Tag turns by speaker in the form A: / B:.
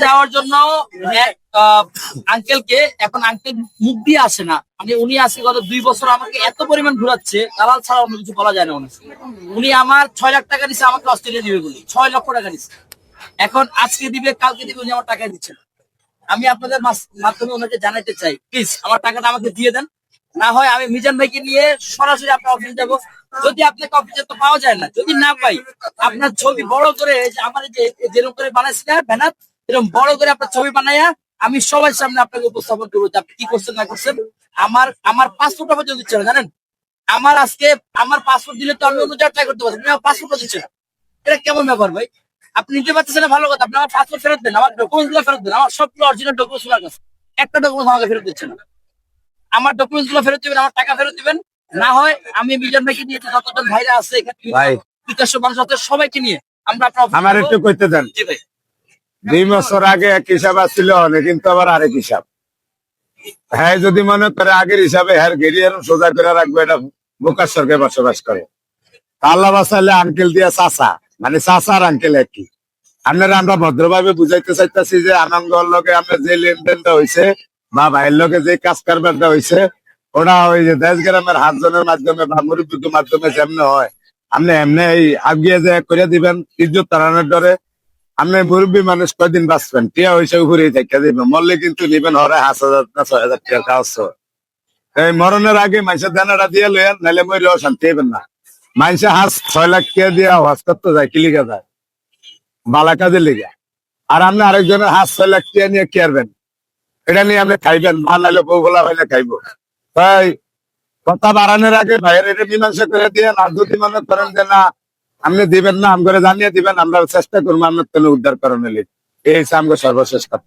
A: দেওয়ার জন্য আঙ্কেলকে, এখন আঙ্কেল মুখ দিয়ে আসে না, মানে উনি আজকে গত 2 বছর আমাকে এত পরিমাণ ঘুরাচ্ছে, দালাল ছাড়া অন্য কিছু বলা যায় না। উনি আমার 6 লাখ টাকা দিচ্ছে, আমাকে অস্ট্রেলিয়া দিবে বলে 6 লক্ষ টাকা দিচ্ছে। এখন আজকে দিবে, কালকে দিবে, উনি আমার টাকা দিচ্ছে না। আমি আপনাদের মাধ্যমে ওনাকে জানাইতে চাই, প্লিজ আমার টাকাটা আমাকে দিয়ে দেন। না হয় আমি মিজান ভাইকে নিয়ে সরাসরি আপনার অফিসে যাবো। যদি আপনাকে অফিসে তো পাওয়া যায় না, যদি না পাই, আপনার ছবি বড় করে আমার যেরকম করে বানাইছি না ব্যানার, এরকম বড় করে আপনার ছবি বানাইয়া আমি সবার সামনে আপনাকে উপস্থাপন করবো যে আপনি কি করছেন না করছেন। আমার পাসপোর্টটা পর্যন্ত দিচ্ছে না, জানেন? আমার পাসপোর্ট দিলে তো আমি অন্য জায়গায় ট্রাই করতে পারছি, আমার পাসপোর্টটা দিচ্ছে না। এটা কেমন ব্যাপার ভাই? আপনি নিতে পারতেছেন না, ভালো কথা, আপনি আমার পাসপোর্ট ফেরত দেন, আমার ডকুমেন্টস গুলো ফেরত দেন, আমার সবগুলো অরিজিনাল ডকুমেন্টস আমার কাছে। একটা ডকুমেন্টস আমাকে ফেরত দিচ্ছে না। আমার ডকুমেন্টস গুলো ফেরত দিবেন, আমার টাকা ফেরত দিবেন। না হয় আমি মিজান ভাইকে নিয়ে যতজন ভাইরা আছে এখানে,
B: ভাই
A: 500 মানুষ আছে, সবাইকে নিয়ে আমরা আপনার
B: আমার একটু কইতে দেন।
A: জি ভাই।
B: 2 বছর আগে এক হিসাব আসছিল, কিন্তু আবার আরেক হিসাব। হ্যাঁ, যদি মনে করে আগের হিসাবে হ্যাঁ গেরিয়ার সোজা করে রাখবে, এটা বোকার স্বর্গে বসবাস করে। আল্লাহ বাসাইলে আঙ্কেল দিয়া চাচা, মানে চাচা আর আঙ্কেল একই। আপনারা আমরা ভদ্রভাবে বুঝাইতে চাইতেছি যে আনন্দর লগে আমরা যে লেনদেনটা হয়েছে বা ভাইয়ের লগে যে কাজ কারবারটা হয়েছে, ওটা ওই যে দেশ গ্রামের 8 জনের মাধ্যমে বা মুরব্বীর মাধ্যমে যেমনি হয়, আপনি এমনি এই আগিয়ে যে করে দিবেন ইজ্জত তাড়ানোর ডরে। আপনি মুরব্বী মানুষ কয়দিন বাঁচবেন, টিয়া হয়েছে উপরেই থেকে দিবেন, মরলে কিন্তু নিবেন হরে 5,000 না 6,000 টাকা খাওয়াচ্ছ। এই মরণের আগে মানুষের দানাটা দিয়ে লইয়েন, নাহলে মরিও শান্তি হইবেন না। মানুষের 6 লাখ টাকা দিয়ে হজ করতে যায়, কি লিখা যায় বালা কাজে লিখা। আর আপনি আরেকজনের 6 লাখ টাকা নিয়ে কি আরবেন? এটা নিয়ে আপনি খাইবেন, ভাল নাহলে বউ গোলা হইলে খাইবো। তাই কথা বাড়ানোর আগে ভাইয়ের এটা মীমাংসা করে দিয়ে, আর যদি মনে করেন যে না আপনি দিবেন না, আমগরে জানিয়ে দিবেন, আমরা চেষ্টা করবো আপনার তেলে উদ্ধার করানোর লিগে। এই হচ্ছে আমগো সর্বশেষ কথা।